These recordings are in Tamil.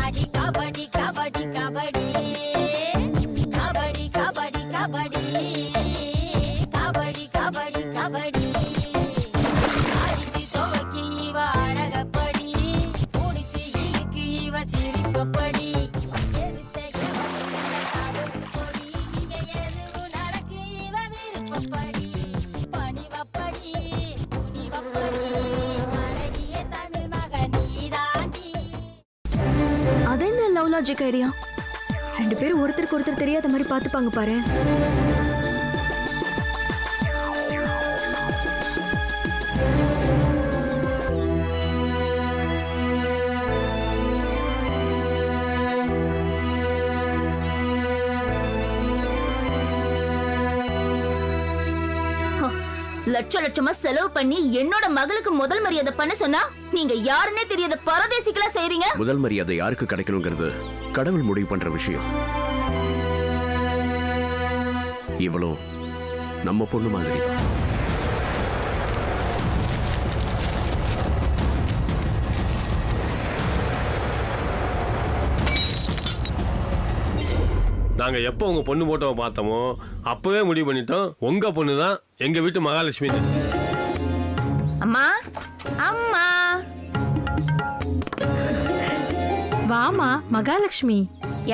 ஆடி கபடி கபடி கபடி கபடி கபடி கபடி கபடி கபடி கபடி அடிச்சு துவக்கி இவ அழகப்படி முடிச்சு இழுக்கு இவ சிரிப்பப்படி லவ் லாஜிக் ஐடியா. 2 பேரும் ஒருத்தருக்கு ஒருத்தர் தெரியாத மாதிரி பார்த்துப்பாங்க பாரு. லட்சமா செலவு பண்ணி என்னோட மகளுக்கு முதல் மரியாதை பண்ண சொன்னா நீங்க யாருன்னே தெரியாத பரதேசிகளா செய்றீங்க. முதல் மரியாதை யாருக்கு கிடைக்கணுங்கிறது கடவுள் முடிவு பண்ற விஷயம். இவ்வளோ நம்ம பொண்ணு மாதிரி. நாங்க எப்போ உங்க பொண்ணு போட்டோவை பார்த்தோமோ அப்பவே முடிவு பண்ணிட்டோம் உங்க பொண்ணு தான் எங்க வீட்டு மகாலட்சுமி. அம்மா அம்மா வாமா மகாலட்சுமி.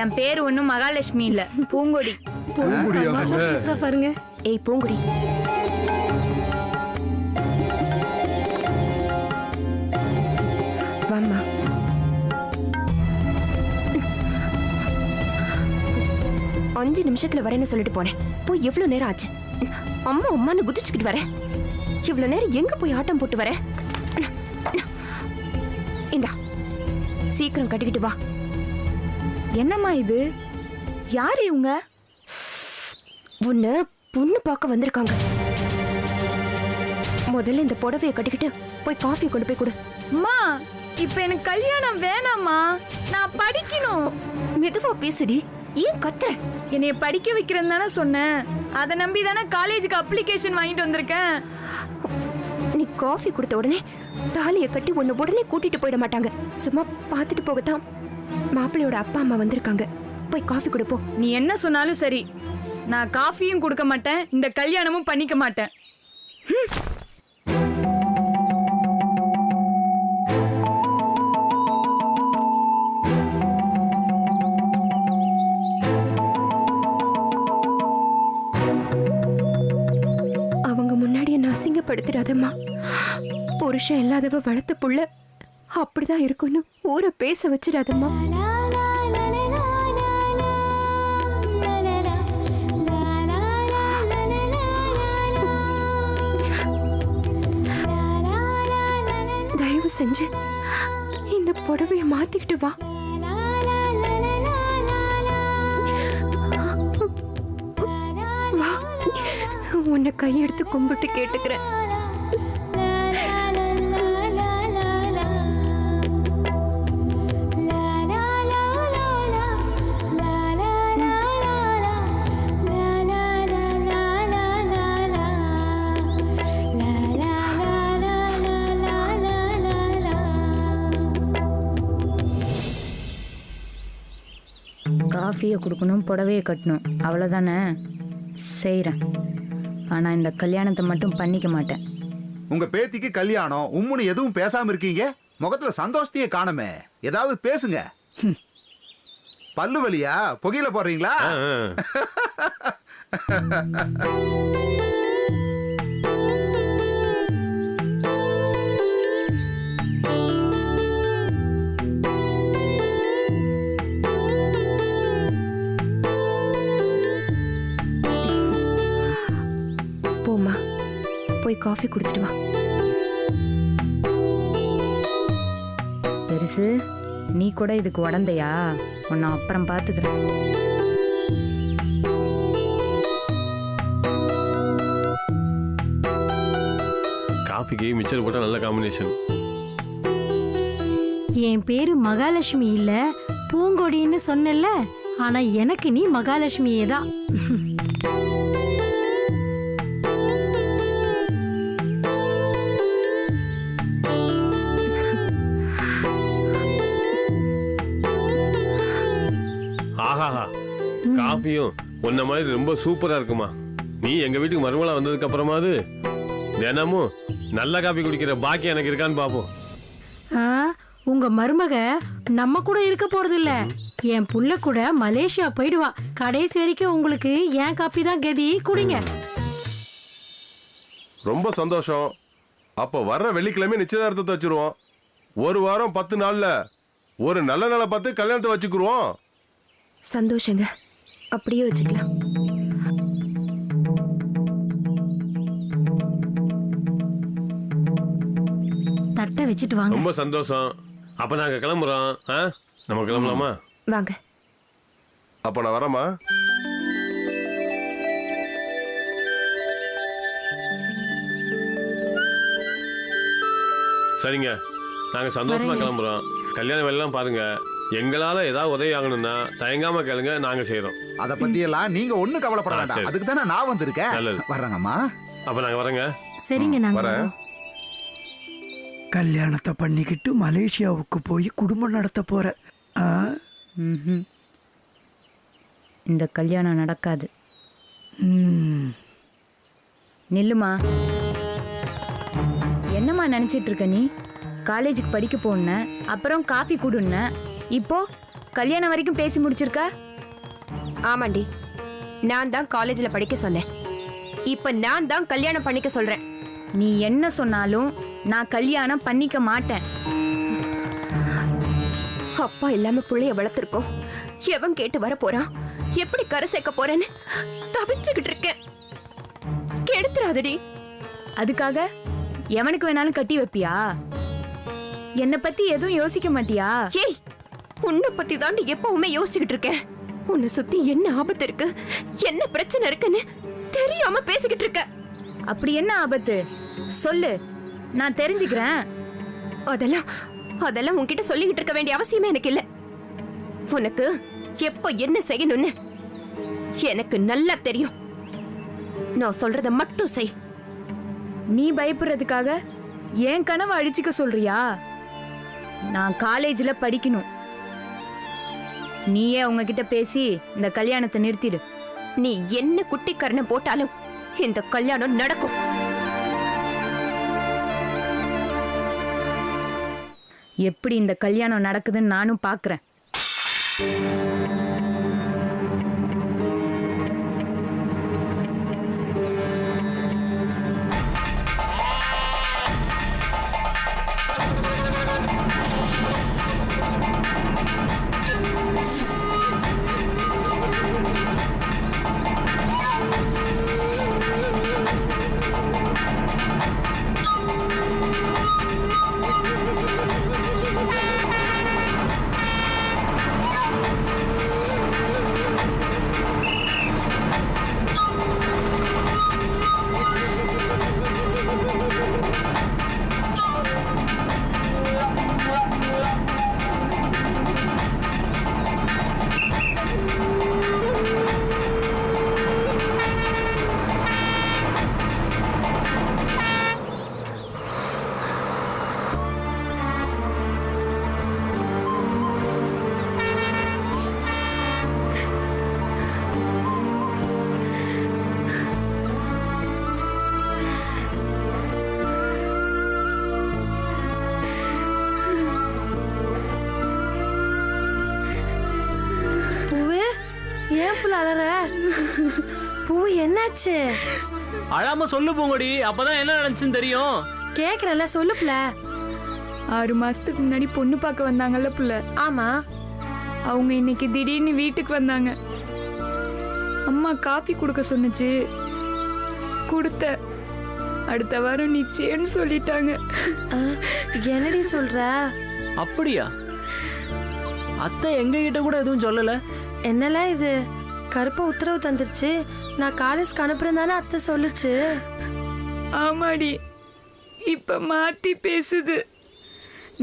என் பேர் ஒன்னும் மகாலட்சுமி இல்ல, பூங்கொடி. பாருங்க. ஏய் பூங்குடி, வாமா. அஞ்சு நிமிஷத்துல வரேன்னு சொல்லிட்டு போனேன். போய் எவ்வளவு நேரம் ஆச்சு? அம்மா அம்மான்னு குதிச்சுக்கிட்டு வரேன். இவ்வளவு நேரம் எங்க போய் ஆட்டம் போட்டு வரேன்? இந்தா சீக்கிரம் கட்டிக்கிட்டு வா. என்னம்மா இது? யாரு இவங்க? உன்னை பொண்ணு பார்க்க வந்திருக்காங்க. முதல்ல இந்த புடவைய கட்டிக்கிட்டு போய் காஃபி கொண்டு போய் கொடு. அம்மா இப்ப எனக்கு கல்யாணம் வேணாம்மா, நான் படிக்கணும். மெதுவா பேசுடி, ஏன் கத்துற? என்னைய படிக்க வைக்கிறேன்னு தானே சொன்னேன். அதை நம்பி தானே காலேஜுக்கு அப்ளிகேஷன் வாங்கிட்டு வந்திருக்கேன். நீ காஃபி கொடுத்த உடனே தாலியை கட்டி உன்னை உடனே கூட்டிட்டு போயிட மாட்டாங்க. சும்மா பார்த்துட்டு போகத்தான் மாப்பிள்ளையோட அப்பா அம்மா வந்திருக்காங்க. போய் காஃபி கொடுப்போ. நீ என்ன சொன்னாலும் சரி, நான் காஃபியும் கொடுக்க மாட்டேன், இந்த கல்யாணமும் பண்ணிக்க மாட்டேன். அவங்க முன்னாடி என்ன அசிங்கப்படுத்திடாதம்மா. புருஷன் இல்லாதவ வளர்த்த புள்ள அப்படிதான் இருக்குன்னு ஊரை பேச வச்சிடாதம்மா. தயவு செஞ்சு இந்த புடவைய மாத்திக்கிட்டு வா. வா, உன்னை கையெடுத்து கும்பிட்டு கேட்டுக்கிறேன். காஃபியை கொடுக்கணும், புடவையை கட்டணும், அவ்வளோதானே செய்கிறேன். ஆனால் இந்த கல்யாணத்தை மட்டும் பண்ணிக்க மாட்டேன். உங்க பேத்திக்கு கல்யாணம் உம்முன்னு எதுவும் பேசாம இருக்கீங்க? முகத்துல சந்தோஷத்தையே காணுமே, ஏதாவது பேசுங்க. பல்லு வலியா? புகையில போடுறீங்களா? போம்மா, போய் காஃபி குடிச்சிட்டு வா. பெருசு, நீ கூட இதுக்கு உடந்தையா? உன்னை அப்புறம் பார்த்துக்கிறேன். காஃபிக்கு மிச்சர் போட்டால் நல்ல காம்பினேஷன். என் பேரு மகாலட்சுமி இல்ல, பூங்கொடின்னு சொன்னல. ஆனா எனக்கு நீ மகாலட்சுமியே தான். ஆஹாஹா காஃபியும் உன்ன மாதிரி ரொம்ப சூப்பரா இருக்குமா. நீ எங்க வீட்டுக்கு மருமலா வந்ததுக்கு அப்புறமாவது தினமும் நல்ல காபி குடிக்கிற பாக்கியம் எனக்கு இருக்கான்னு பாப்போம். ஆ, உங்க மருமக நம்ம கூட இருக்க போறது இல்ல. என் புள்ள கூட மலேசியா போயிடுவா. கடைசி வரைக்கும் உங்களுக்கு என் காப்பி தான் கதி. குடிங்க. ரொம்ப சந்தோஷம். அப்போ வர்ற வெள்ளிக்கிழமை நிச்சயதார்த்தத்தை வச்சிருவோம். ஒரு வாரம் 10 நாள்ல ஒரு நல்ல நாளை பார்த்து கல்யாணத்தை வச்சுக்குருவோம். சந்தோஷங்க, அப்படியே வச்சுக்கலாம். தட்டை வச்சுட்டு வாங்க. ரொம்ப சந்தோஷம். அப்ப நாங்க கிளம்புறோம். நம்ம கிளம்பலாமா? வாங்க. அப்போ நான் வரேம்மா. சரிங்க, நாங்க சந்தோஷமா கிளம்புறோம். கல்யாண வேலையெல்லாம் பாருங்க. எங்களால ஏதாவது உதவி ஆகணும்னா தயங்காம கேளுங்க, நாங்க செய்யறோம். அத பத்தி எல்லாம் நீங்க ஒண்ணு கவலைப்பட வேண்டாம். சரி. அதுக்கு தானே நான் வந்திருக்கேன். நல்லது. வர்றேங்கம்மா. அப்ப நாங்க வரேங்க. சரிங்க, நாங்க வரேன். வரோம். கல்யாணத்தை பண்ணிக்கிட்டு மலேசியாவுக்கு போய் குடும்பம் நடத்த போற. ஆ? ம்ஹும். இந்த கல்யாணம் நடக்காது. ம். நில்லுமா. என்னம்மா நினைச்சிட்டு இருக்க நீ? காலேஜுக்கு படிக்க போன, அப்புறம் காஃபி குடுன, இப்போ கல்யாணம் வரைக்கும் பேசி முடிச்சிருக்க. ஆமாண்டி, நான் தான் காலேஜ்ல படிக்க சொன்னேன். இப்ப நான் தான் கல்யாணம் பண்ணிக்க சொல்றேன். நீ என்ன சொன்னாலும் நான் கல்யாணம் பண்ணிக்க மாட்டேன். அப்பா இல்லாம புள்ளைய வளர்த்திருக்கோம். எவன் கேட்டு வர போறான், எப்படி கரை சேர்க்க போறேன்னு தவிச்சுக்கிட்டு இருக்கேன். கெடுத்துறாதடி. அதுக்காக எவனுக்கு வேணாலும் கட்டி வைப்பியா? என்னை பத்தி எதுவும் யோசிக்க மாட்டியா? ஏய், உன்னை பத்தி தான் எப்பவுமே யோசிச்சுக்கிட்டு இருக்கேன். உன்னை சுத்தி என்ன ஆபத்து இருக்கு, என்ன பிரச்சனை இருக்குன்னு தெரியாம பேசிக்கிட்டு இருக்க. அப்படி என்ன ஆபத்து சொல்லு, நான் தெரிஞ்சுக்கிறேன். அதெல்லாம் உன்கிட்ட சொல்லிக்கிட்டு இருக்க வேண்டிய அவசியமே எனக்கு இல்ல. உனக்கு எப்போ என்ன செய்யணும்னு எனக்கு நல்லா தெரியும். நான் சொல்றத மட்டும் செய். நீ பயப்படுறதுக்காக என் கனவை அழிச்சுக்க சொல்றியா? நான் காலேஜ்ல படிக்கணும். நீயே அவங்க கிட்ட பேசி இந்த கல்யாணத்தை நிறுத்திடு. நீ என்ன குட்டிக்கரணை போட்டாலும் இந்த கல்யாணம் நடக்கும். எப்படி இந்த கல்யாணம் நடக்குதுன்னு நானும் பாக்குறேன். ஏன் புள்ள அழற? பூ என்னாச்சு? அழாம சொல்லு பூங்கொடி, அப்பதான் என்ன நடந்துச்சுன்னு தெரியும். கேக்குறல, சொல்லு புள்ள. 6 மாசத்துக்கு முன்னாடி பொண்ணு பார்க்க வந்தாங்கல்ல புள்ள. ஆமா, அவங்க இன்னைக்கு திடீர்னு வீட்டுக்கு வந்தாங்க. அம்மா காஃபி கொடுக்க சொன்னுச்சு, கொடுத்த. அடுத்த வாரம் நிச்சயம்னு சொல்லிட்டாங்க. என்னடி சொல்ற? அப்படியா? அத்தை எங்க கிட்ட கூட எதுவும் சொல்லல. என்னல இது? கருப்பா உத்தரவு தந்துருச்சு. நான் காலேஜ்க்கு அனுப்புறேன் தானே அத்தை சொல்லுச்சு. ஆமாடி, இப்ப மாத்தி பேசுது.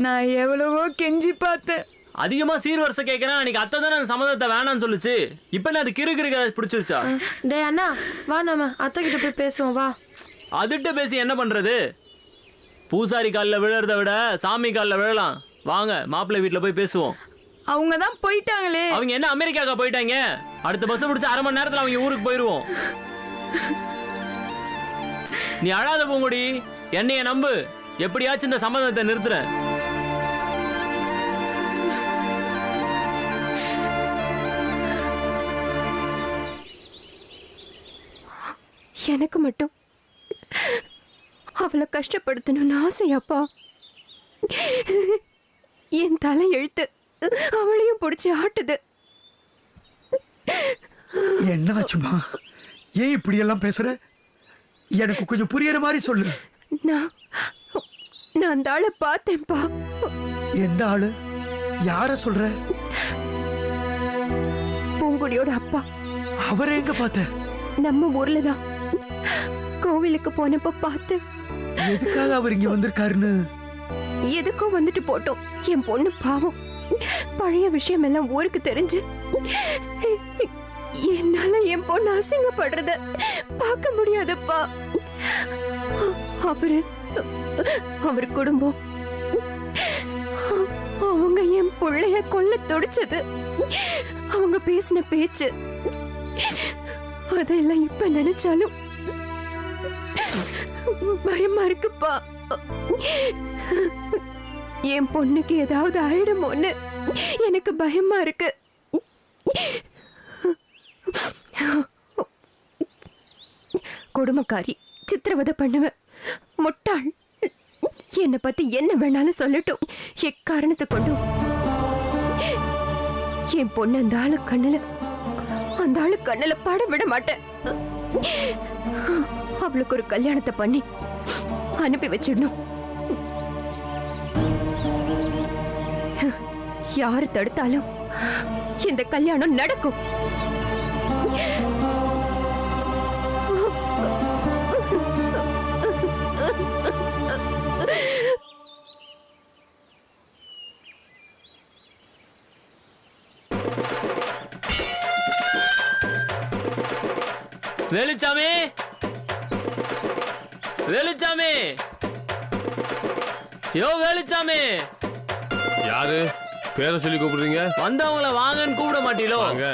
நான் எவ்வளவோ கெஞ்சி பார்த்தேன். அதிகமா சீர்வரிசை கேட்கறேன். அன்னைக்கு அத்தை தானே அந்த சம்மதத்தை வேணாம்னு சொல்லுச்சு. இப்ப என்ன அது கிறுகிறுக்க பிடிச்சிருச்சா? டேய் அண்ணா, வா நம்ம அத்தை கிட்ட போய் பேசுவோம் வா. அதுட்ட பேசி என்ன பண்றது? பூசாரி காலில் விழுறத விட சாமி காலில் விழலாம். வாங்க மாப்பிள்ளை வீட்டில் போய் பேசுவோம். அவங்க தான் போயிட்டாங்களே. அவங்க என்ன அமெரிக்காக்கா போயிட்டாங்க? அடுத்த பஸ் பிடிச்ச அரை மணி நேரத்துல அவங்க ஊருக்கு போயிருவோம். நீ அழாத பூங்குடி, என்னைய நம்பு, எப்படியாச்சும் இந்த சம்மதத்தை நிறுத்துறேன். எனக்கு மட்டும் அவளை கஷ்டப்படுத்தணும்னு ஆசையாப்பா. என் தலை எழுத்து அவளையும் பிடிச்சி ஆட்டுது. என்னாச்சுமா? ஏன் இப்படியெல்லாம் பேசுற? எனக்கு கொஞ்சம் புரியற மாதிரி சொல்லு. நான் அந்த ஆளை பார்த்தேன்ப்பா. எந்த ஆளு? யார சொல்ற? பூங்குடியோட அப்பா. அவரை எங்க பார்த்த? நம்ம ஊர்ல தான். கோவிலுக்கு போனப்ப பார்த்து. எதுக்காக அவர் இங்க வந்திருக்காருன்னு? எதுக்கோ வந்துட்டு போட்டோம். என் பொண்ணு பாவம். பழைய விஷயம் எல்லாம் ஊருக்கு தெரிஞ்சு என்னால என் பொண்ணு அசிங்கப்படுறத பார்க்க முடியாதப்பா. அவர் குடும்பம் அவங்க என் பிள்ளைய கொல்ல துடிச்சது, அவங்க பேசின பேச்சு, அதெல்லாம் இப்ப நினைச்சாலும் பயமா இருக்குப்பா. என் பொண்ணுக்கு ஏதாவது ஆயிடுமோன்னு எனக்கு பயமா இருக்கு. கொடுமைக்காரி, சித்திரவதை பண்ணுவேன், முட்டாள், என்னை பத்தி என்ன வேணாலும் சொல்லட்டும், எக்காரணத்தை கொண்டும் என் பொண்ணு அந்த ஆளு கண்ணுல பட விட மாட்டேன். அவளுக்கு ஒரு கல்யாணத்தை பண்ணி அனுப்பி வச்சிடணும். யாரு தடுத்தாலும் இந்த கல்யாணம் நடக்கும். வேலுச்சாமி, வேலுச்சாமி, யோ வேலுச்சாமி. யாரு பேரை சொல்லி கூப்பிடுறீங்க? வந்தவங்கள வாங்கன்னு கூப்பிட மாட்டீங்களோ? வாங்க.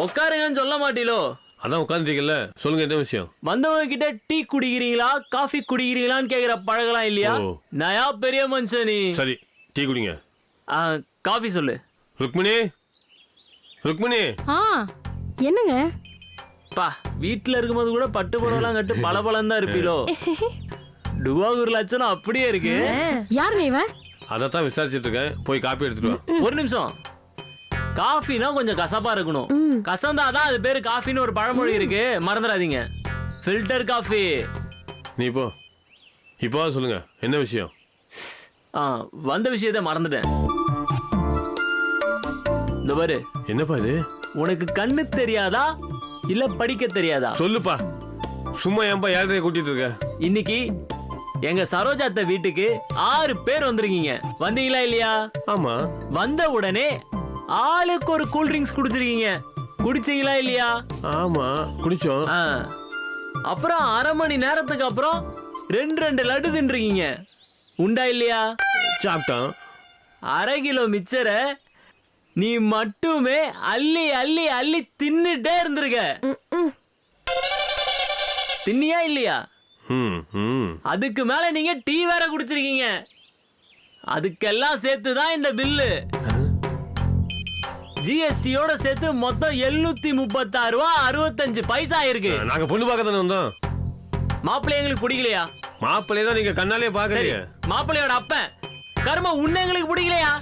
உட்காருங்கன்னு சொல்ல மாட்டீங்களோ? அதான் உட்காந்துட்டீங்கல்ல, சொல்லுங்க என்ன விஷயம்? வந்தவங்க கிட்ட டீ குடிக்கிறீங்களா காஃபி குடிக்கிறீங்களான்னு கேக்குற பழகலாம் இல்லையா? ஓ. நயா பெரிய மனுஷன் நீ. சரி, டீ குடிங்க. காஃபி சொல்லு. ருக்மிணி, ருக்மிணி. என்னங்க? பா, வீட்டுல இருக்கும்போது கூட பட்டு புடவெல்லாம் கட்டு பளபளன்னு தான் இருப்பீங்களோ? டுபாகூர் லட்சணம் அப்படியே இருக்கு. யாருங்க இவன்? அதைத்தான் விசாரிச்சுட்டு இருக்கேன், போய் காப்பி எடுத்துட்டு வா. ஒரு நிமிஷம். காஃபினா கொஞ்சம் கசப்பா இருக்கணும். கசந்தாதான் அது பேரு காஃபின்னு ஒரு பழமொழி இருக்கு, மறந்துடாதீங்க. Filter coffee. நீ இப்போ சொல்லுங்க என்ன விஷயம்? வந்த விஷயத்தை மறந்துட்டேன். இந்த பாரு. என்னப்பா இது? உனக்கு கண்ணு தெரியாதா இல்ல படிக்க தெரியாதா? சொல்லுப்பா. சும்மா ஏன்பா ஏழரையை கூட்டிட்டு இருக்க? இன்னைக்கு எங்க சரோஜாத்த வீட்டுக்கு 6 பேர் வந்திருக்கீங்க. வந்தீங்களா இல்லையா? ஆமா. வந்த உடனே ஆளுக்கு ஒரு கூல் ட்ரிங்க்ஸ் குடிச்சிருக்கீங்க. குடிச்சீங்களா இல்லையா? ஆமா, குடிச்சோம். அப்புறம் அரை மணி நேரத்துக்கு அப்புறம் 2 லட்டு தின்றுருக்கீங்க. உண்டா இல்லையா? சாப்பிட்டோம். அரை கிலோ மிச்சரை நீ மட்டுமே அள்ளி அள்ளி அள்ளி தின்னுட்டே இருந்திருக்க. தின்னியா இல்லையா? அதுக்கு மேல நீங்க டீ வேற குடிச்சிருக்கீங்க. அதுக்கெல்லாம் சேர்த்துதான் இந்த பில்லு. ஜிஎஸ்டியோட சேர்த்து மொத்தம் 736 ரூபா 65 பைசா இருக்கு. நாங்க பொண்ணு பார்க்க தானே வந்தோம். மாப்பிள்ளை எங்களுக்கு பிடிக்கலையா? மாப்பிள்ளைய தான் நீங்க கண்ணாலே பாக்குறீங்க. மாப்பிள்ளையோட அப்பன் கர்ம உன்ன எங்களுக்கு பிடிக்கலையா?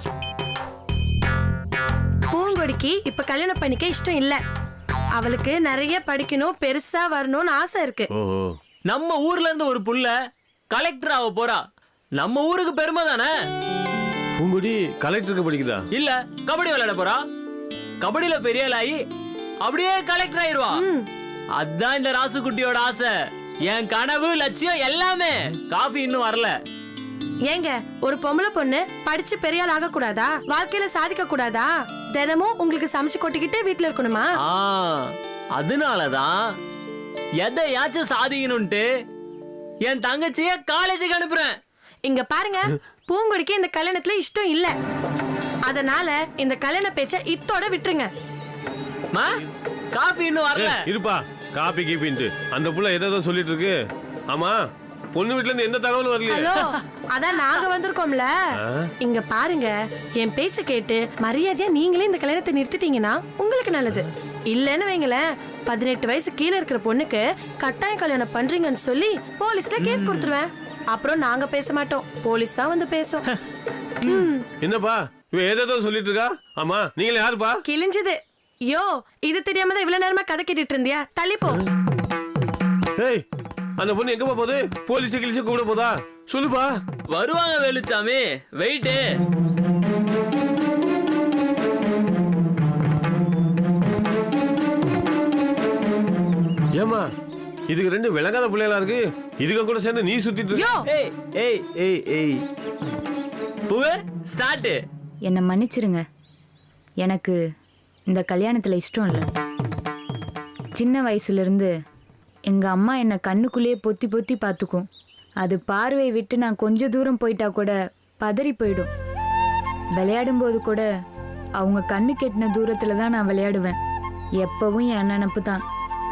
பூங்கொடிக்கு இப்ப கல்யாணம் பண்ணிக்க இஷ்டம் இல்ல. அவளுக்கு நிறைய படிக்கணும், பெருசா வரணும்னு ஆசை இருக்கு. நம்ம ஊர்ல இருந்து ஒரு புள்ள கலெக்டர் ஆக போறா. நம்ம ஊருக்கு பெருமை தானே. பூங்குடி கலெக்டருக்கு படிக்குதா? இல்ல, கபடி விளையாட போறா. கபடியில பெரிய ஆளாயி அப்படியே கலெக்டர் ஆயிருவா. அதான் இந்த ராசுகுட்டியோட ஆசை. என் கனவு, லட்சியம் எல்லாமே. காஃபி இன்னும் வரல. ஏங்க, ஒரு பொம்பளை பொண்ணு படிச்சு பெரிய ஆள் ஆக கூடாதா? வாழ்க்கையில சாதிக்க கூடாதா? தினமும் உங்களுக்கு சமைச்சு கொட்டிக்கிட்டு வீட்டுல இருக்கணுமா? அதனாலதான் எதையாச்சும் சாதிக்கணும்ட்டு என் தங்கச்சிய காலேஜுக்கு அனுப்புறேன். இங்க பாருங்க, பூங்கொடிக்கு இந்த கல்யாணத்துல இஷ்டம் இல்ல. அதனால இந்த கல்யாண பேச்ச இத்தோட விட்டுருங்க. மா காஃபி இன்னும் வரல. இருப்பா, காப்பி கீப்பின்ட்டு அந்த புள்ள ஏதோ சொல்லிட்டு இருக்கு. ஆமா, பொண்ணு வீட்டுல இருந்து எந்த தகவலும் வரலையே. ஹலோ, அதான் நாங்க வந்திருக்கோம்ல. இங்க பாருங்க, என் பேச்ச கேட்டு மரியாதையா நீங்களே இந்த கல்யாணத்தை நிறுத்திட்டீங்கன்னா உங்களுக்கு நல்லது. இல்லன்னு வைங்களேன், 18 வயசு கீழே இருக்கிற பொண்ணுக்கு கட்டாய கல்யாணம் பண்றீங்கன்னு சொல்லி போலீஸ்ல கேஸ் கொடுத்துருவேன். அப்புறம் நாங்க பேச மாட்டோம், போலீஸ் தான் வந்து பேசும். என்னப்பா இவ ஏதோ சொல்லிட்டு இருக்கா? ஆமா, நீங்களே யாருப்பா? கிழிஞ்சது. யோ, இது தெரியாம தான் இவ்வளவு நேரமா கதை கேட்டுட்டு இருந்தியா? தள்ளிப்போ. ஏய், அந்த பொண்ணு எங்க போகுது? போலீஸ் கிழிச்சு கூட போதா? சொல்லுப்பா. வருவாங்க வேலுச்சாமி, வெயிட். ஏமா, இதுக்கு 2 விளங்காத பிள்ளைகளா இருக்கு. இதுக்கு கூட சேர்ந்து நீ சுத்திட்டு இருக்க. ஏய் ஏய் ஏய் ஏய் பூவே ஸ்டார்ட். என்னை மன்னிச்சிருங்க, எனக்கு இந்த கல்யாணத்தில் இஷ்டம் இல்லை. சின்ன வயசுலேருந்து எங்கள் அம்மா என்னை கண்ணுக்குள்ளேயே பொத்தி பொத்தி பார்த்துக்கும். அது பார்வையை விட்டு நான் கொஞ்சம் தூரம் போயிட்டா கூட பதறி போயிடும். விளையாடும்போது கூட அவங்க கண்ணு கெட்டின தூரத்தில் தான் நான் விளையாடுவேன். எப்பவும் என் நினப்பு தான்.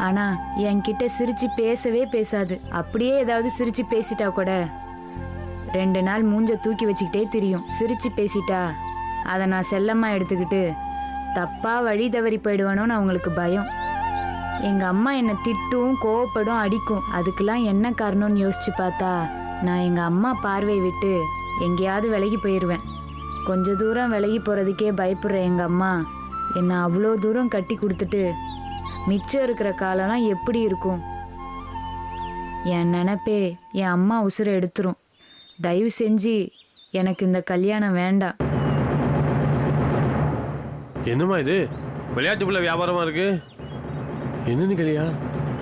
ஆனால் என்கிட்ட சிரித்து பேசவே பேசாது. அப்படியே ஏதாவது சிரித்து பேசிட்டா கூட 2 நாள் மூஞ்ச தூக்கி வச்சுக்கிட்டே திரியும். சிரித்து பேசிட்டா அதை நான் செல்லமாக எடுத்துக்கிட்டு தப்பாக வழி தவறி போயிடுவானோன்னு அவங்களுக்கு பயம். எங்கள் அம்மா என்னை திட்டும், கோவப்படும், அடிக்கும். அதுக்கெல்லாம் என்ன காரணம்னு யோசிச்சு பார்த்தா நான் எங்கள் அம்மா பார்வையை விட்டு எங்கேயாவது விலகி போயிடுவேன். கொஞ்ச தூரம் விலகி போகிறதுக்கே பயப்படுற எங்கள் அம்மா என்னை அவ்வளோ தூரம் கட்டி கொடுத்துட்டு மிச்சம் இருக்கிற காலம்லாம் எப்படி இருக்கும்? என் நினப்பே என் அம்மா உசுரை எடுத்துரும். தயவு செஞ்சு எனக்கு இந்த கல்யாணம் வேண்டாம். என்னம்மா இது? விளையாட்டு பிள்ளை வியாபாரமா இருக்கு. என்னன்னு கேளியா?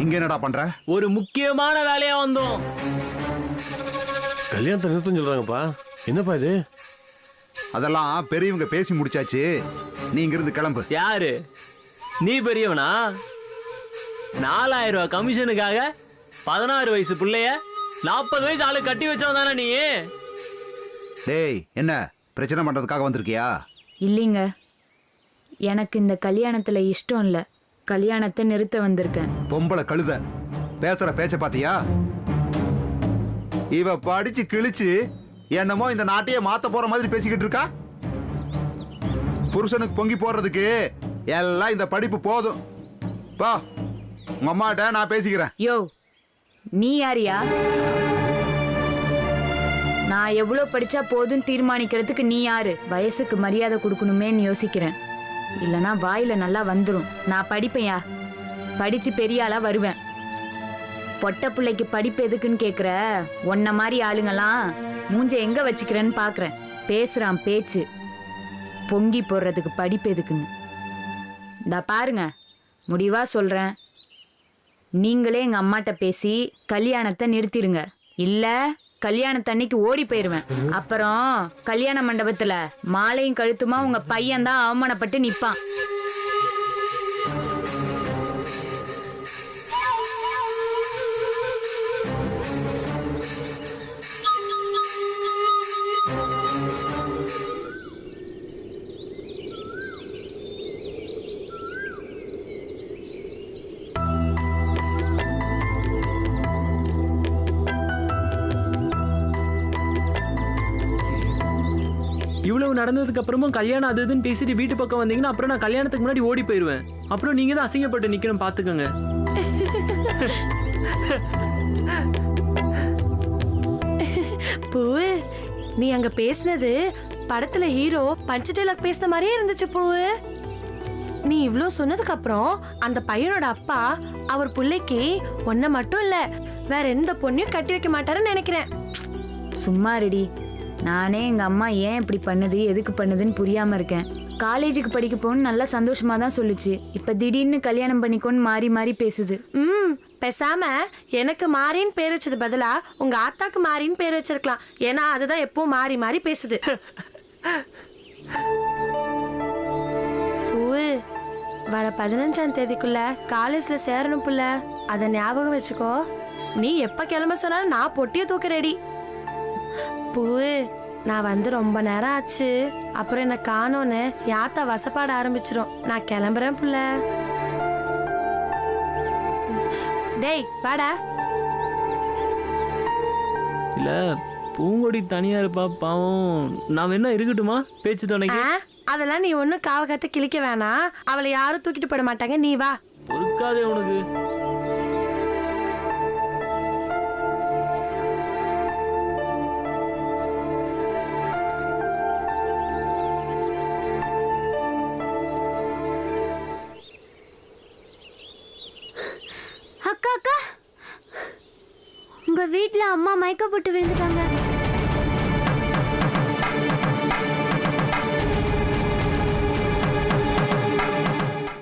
இங்க என்னடா பண்ற? ஒரு முக்கியமான வேலையா வந்தோம். கல்யாணத்தை நிறுத்தம் சொல்றாங்கப்பா. என்னப்பா இது? அதெல்லாம் பெரியவங்க பேசி முடிச்சாச்சு. நீ இங்கிருந்து கிளம்பு. யாரு நீ? பெரியவனா? 4000 ரூபாய் கமிஷனுக்காக 16 வயசு பிள்ளைய 40 வயசு ஆளு கட்டி வச்சவன் தானே நீ? டேய், என்ன பிரச்சனை பண்றதுக்காக வந்திருக்கியா? இல்லைங்க, எனக்கு இந்த கல்யாணத்தில் இஷ்டம் இல்லை. கல்யாணத்தை நிறுத்த வந்திருக்கேன். பொம்பளை கழுத பேசுற பேச்ச பாத்தியா? இவ படிச்சு கிழிச்சு என்னமோ இந்த நாட்டையே மாத்த போற மாதிரி பேசிக்கிட்டு இருக்கா. புருஷனுக்கு பொங்கி போறதுக்கு எல்லாம் இந்த படிப்பு போதும். பா, உங்க அம்மாட்ட நான் பேசிக்கிறேன். யோ, நீ யாரியா? நான் எவ்வளோ படிச்சா போதும் தீர்மானிக்கிறதுக்கு நீ யாரு? வயசுக்கு மரியாதை கொடுக்கணுமேன்னு யோசிக்கிறேன். இல்லைனா வாயில நல்லா வந்துடும். நான் படிப்பேயா, படிச்சு பெரிய ஆளா வருவேன். பொட்ட பிள்ளைக்கு படிப்பு எதுக்குன்னு கேட்குற? உன்ன மாதிரி ஆளுங்கெல்லாம் மூஞ்ச எங்க வச்சுக்கிறேன்னு பார்க்குறேன். பேசுறான் பேச்சு, பொங்கி போடுறதுக்கு படிப்பு எதுக்குன்னு. இந்த பாருங்க, முடிவா சொல்றேன், நீங்களே எங்க அம்மாட்ட பேசி கல்யாணத்தை நிறுத்திடுங்க. இல்ல கல்யாணத்தன்னைக்கு ஓடி போயிருவேன். அப்புறம் கல்யாண மண்டபத்துல மாலையும் கழுத்துமா உங்க பையன் தான் அவமானப்பட்டு நிப்பான். இவ்வளவு நடந்ததுக்கு அப்புறமும் கல்யாணம் அது இதுன்னு பேசிட்டு வீட்டு பக்கம் வந்தீங்கன்னா அப்புறம் நான் கல்யாணத்துக்கு முன்னாடி ஓடி போயிருவேன். அப்புறம் நீங்க தான் அசிங்கப்பட்டு நிக்கணும், பாத்துக்கோங்க. பூ, நீ அங்க பேசினது படத்துல ஹீரோ பஞ்சு டைலாக் பேசின மாதிரியே இருந்துச்சு. பூ, நீ இவ்ளோ சொன்னதுக்கு அப்புறம் அந்த பையனோட அப்பா அவர் பிள்ளைக்கு ஒன்ன மட்டும் இல்ல வேற எந்த பொண்ணையும் கட்டி வைக்க மாட்டாருன்னு நினைக்கிறேன். சும்மா ரெடி. நானே எங்க அம்மா ஏன் இப்படி பண்ணுது, எதுக்கு பண்ணுதுன்னு புரியாம இருக்கேன். காலேஜுக்கு படிக்க போன்னு நல்லா சந்தோஷமா தான் சொல்லுச்சு. இப்ப திடீர்னு கல்யாணம் பண்ணிக்கோன்னு மாறி மாறி பேசுது. பேசாம எனக்கு மாறின்னு பேர் வச்சது பதிலா உங்க ஆத்தாக்கு மாறின்னு பேர் வச்சிருக்கலாம். ஏன்னா அதுதான் எப்பவும் மாறி மாறி பேசுது. பூ, வர 15ஆம் தேதிக்குள்ள காலேஜ்ல சேரணும் புள்ள. அத ஞாபகம் வச்சுக்கோ. நீ எப்ப கிளம்ப சொன்னாலும் நான் பொட்டிய தூக்க ரெடி. பூ நான் வந்து ரொம்ப நேரம் ஆச்சு. அப்புறம் என்ன காணோன்னு யாத்தா வசப்பாட ஆரம்பிச்சிரும். நான் கிளம்புறேன் புள்ள. டேய் வாடா. இல்ல பூங்கொடி தனியா இருப்பா பாவம். நான் வேணா இருக்கட்டுமா பேச்சு துணைக்கு? அதெல்லாம் நீ ஒன்னும் காவகத்தை கிழிக்க வேணாம். அவளை யாரும் தூக்கிட்டு போட மாட்டாங்க. நீ வா. பொறுக்காதே உனக்கு. அக்கா அக்கா, உங்க வீட்ல அம்மா மயக்க போட்டு விழுந்துட்டாங்க.